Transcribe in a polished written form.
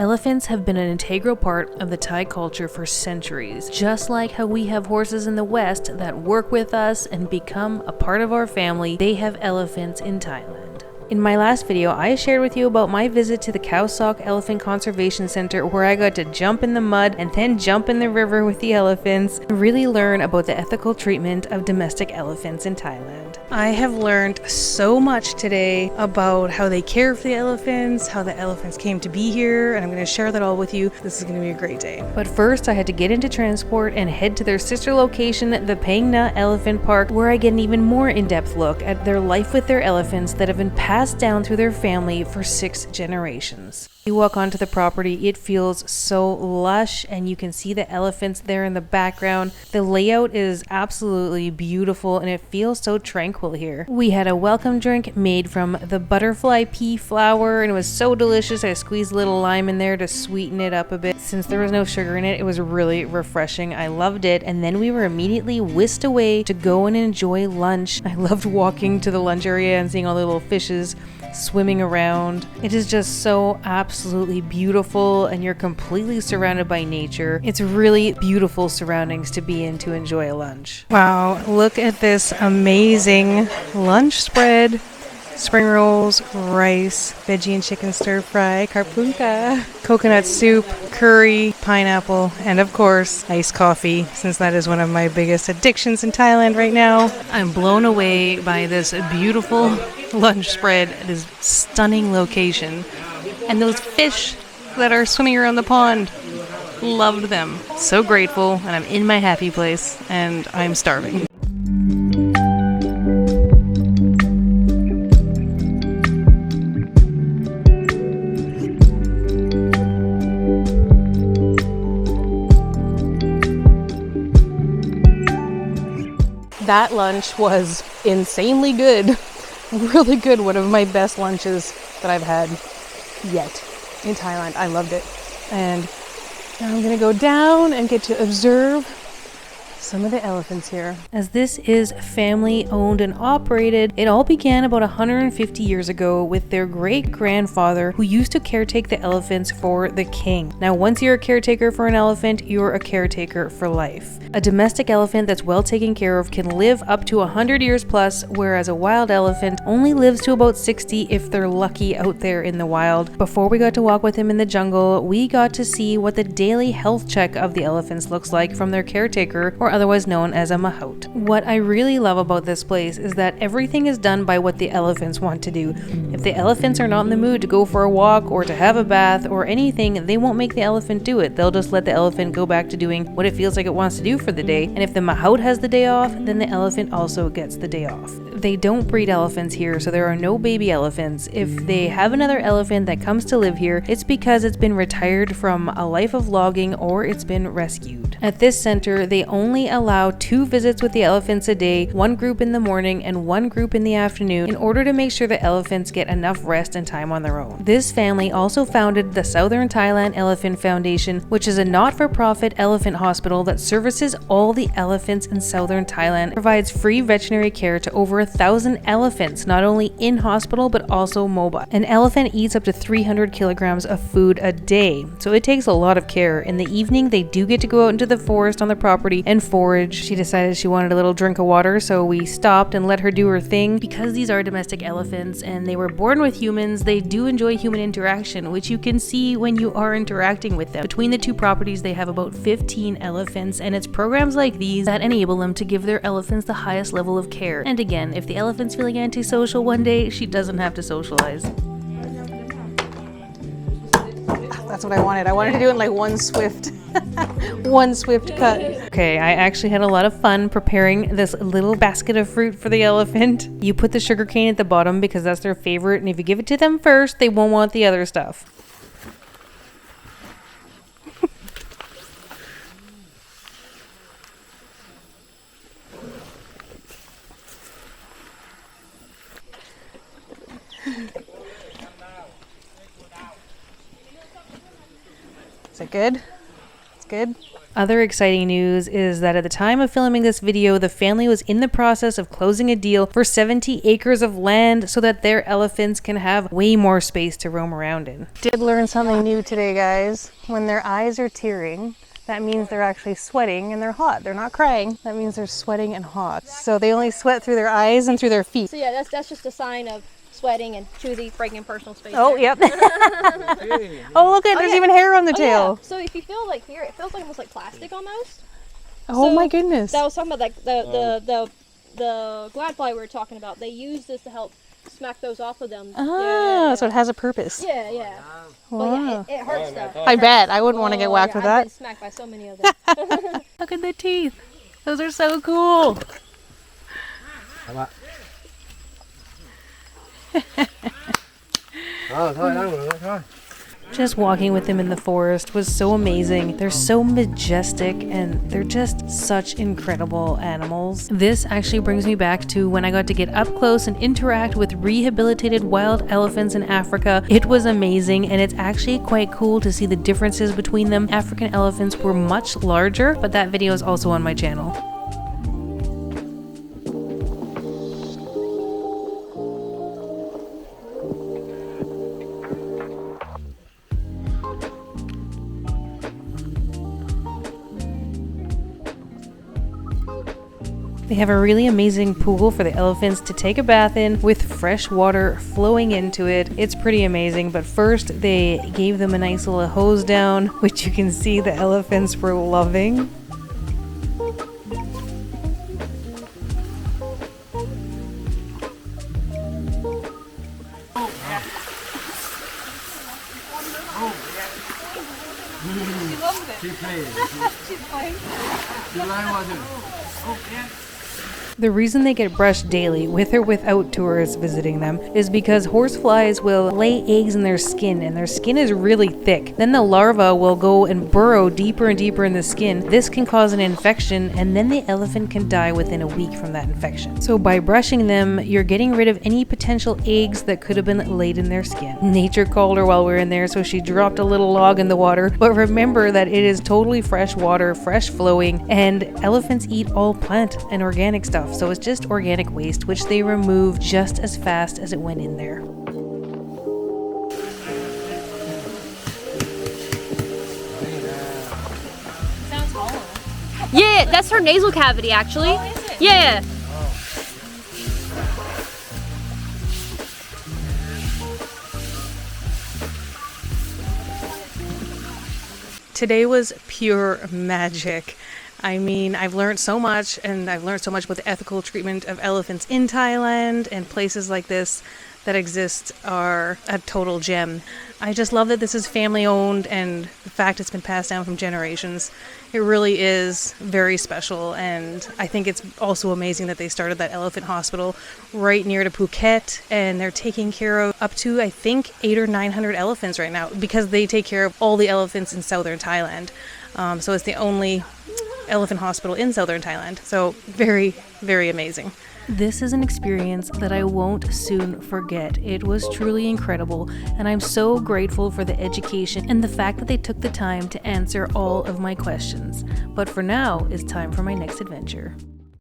Elephants have been an integral part of the Thai culture for centuries, just like how we have horses in the West that work with us and become a part of our family. They have elephants in Thailand. In my last video, I shared with you about my visit to the Khao Elephant Conservation Center, where I got to jump in the mud and then jump in the river with the elephants and really learn about the ethical treatment of domestic elephants in Thailand. I have learned so much today about how they care for the elephants, how the elephants came to be here, and I'm going to share that all with you. This is going to be a great day. But first, I had to get into transport and head to their sister location, the Phang Nga Elephant Park, where I get an even more in-depth look at their life with their elephants that have been passed down through their family for 6 generations. You walk onto the property, it feels so lush, and you can see the elephants there in the background. The layout is absolutely beautiful and it feels so tranquil here. We had a welcome drink made from the butterfly pea flower and it was so delicious. I squeezed a little lime in there to sweeten it up a bit. Since there was no sugar in it, it was really refreshing. I loved it. And then we were immediately whisked away to go and enjoy lunch. I loved walking to the lunch area and seeing all the little fishes swimming around. It is just so absolutely beautiful and you're completely surrounded by nature. It's really beautiful surroundings to be in to enjoy a lunch. Wow, look at this amazing lunch spread. Spring rolls, rice, veggie and chicken stir fry, karpunka, coconut soup, curry, pineapple, and of course, iced coffee, since that is one of my biggest addictions in Thailand right now. I'm blown away by this beautiful lunch spread at this stunning location. And those fish that are swimming around the pond, loved them. So grateful, and I'm in my happy place, and I'm starving. That lunch was insanely good. Really good. One of my best lunches that I've had yet in Thailand. I loved it. And now I'm going to go down and get to observe some of the elephants here. As this is family owned and operated, it all began about 150 years ago with their great grandfather who used to caretake the elephants for the king. Now, once you're a caretaker for an elephant, you're a caretaker for life. A domestic elephant that's well taken care of can live up to 100 years plus, whereas a wild elephant only lives to about 60 if they're lucky out there in the wild. Before we got to walk with him in the jungle, we got to see what the daily health check of the elephants looks like from their caretaker, or otherwise known as a mahout. What I really love about this place is that everything is done by what the elephants want to do. If the elephants are not in the mood to go for a walk or to have a bath or anything, they won't make the elephant do it. They'll just let the elephant go back to doing what it feels like it wants to do for the day. And if the mahout has the day off, then the elephant also gets the day off. They don't breed elephants here, so there are no baby elephants. If they have another elephant that comes to live here, it's because it's been retired from a life of logging or it's been rescued. At this center, they only allow 2 visits with the elephants a day, one group in the morning and one group in the afternoon, in order to make sure the elephants get enough rest and time on their own. This family also founded the Southern Thailand Elephant Foundation, which is a not-for-profit elephant hospital that services all the elephants in southern Thailand, provides free veterinary care to over 1,000 elephants, not only in hospital but also mobile. An elephant eats up to 300 kilograms of food a day, so it takes a lot of care. In the evening, they do get to go out into the forest on the property and forage. She decided she wanted a little drink of water, so we stopped and let her do her thing. Because these are domestic elephants and they were born with humans, they do enjoy human interaction, which you can see when you are interacting with them. Between the 2 properties, they have about 15 elephants, and it's programs like these that enable them to give their elephants the highest level of care. And again, if the elephant's feeling antisocial one day, she doesn't have to socialize. That's what I wanted. I wanted to do it in like one swift cut. Okay, I actually had a lot of fun preparing this little basket of fruit for the elephant. You put the sugar cane at the bottom because that's their favorite, and if you give it to them first, they won't want the other stuff. Is it good? good. Other exciting news is that at the time of filming this video, the family was in the process of closing a deal for 70 acres of land so that their elephants can have way more space to roam around in. Did learn something new today, guys. When their eyes are tearing, that means they're actually sweating and they're hot. They're not crying. That means they're sweating and hot. So they only sweat through their eyes and through their feet. So yeah, that's just a sign of sweating and choosy breaking personal space. Oh, there. yep. Oh, look at there's even hair on the tail. Yeah. So if you feel like here, it feels like almost like plastic almost. Oh So my goodness. That was talking about like the gladfly we were talking about. They use this to help smack those off of them. Ah, so it has a purpose. Yeah. Wow. But yeah, it hurts though. I bet. I wouldn't want to get whacked with I've that. been smacked by so many of them. Look at the teeth. Those are so cool. Just walking with them in the forest was so amazing. They're so majestic and they're just such incredible animals. This actually brings me back to when I got to get up close and interact with rehabilitated wild elephants in Africa. It was amazing, and it's actually quite cool to see the differences between them. African elephants were much larger, but that video is also on my channel. They have a really amazing pool for the elephants to take a bath in with fresh water flowing into it. It's pretty amazing, but first they gave them a nice little hose down, which you can see the elephants were loving. The reason they get brushed daily, with or without tourists visiting them, is because horseflies will lay eggs in their skin, and their skin is really thick. Then the larva will go and burrow deeper and deeper in the skin. This can cause an infection, and then the elephant can die within a week from that infection. So by brushing them, you're getting rid of any potential eggs that could have been laid in their skin. Nature called her while we were in there, so she dropped a little log in the water. But remember that it is totally fresh water, fresh flowing, and elephants eat all plant and organic stuff. So it's just organic waste, which they remove just as fast as it went in there. Sounds hollow. Yeah, that's her nasal cavity actually. Oh, is it? Yeah. Today was pure magic. I mean, I've learned so much, and I've learned so much about the ethical treatment of elephants in Thailand, and places like this that exist are a total gem. I just love that this is family owned, and the fact it's been passed down from generations. It really is very special, and I think it's also amazing that they started that elephant hospital right near to Phuket, and they're taking care of up to, I think, 800 or 900 elephants right now, because they take care of all the elephants in southern Thailand. So it's the only elephant hospital in southern Thailand. So very, very amazing. This is an experience that I won't soon forget. It was truly incredible, and I'm so grateful for the education and the fact that they took the time to answer all of my questions. But for now, it's time for my next adventure.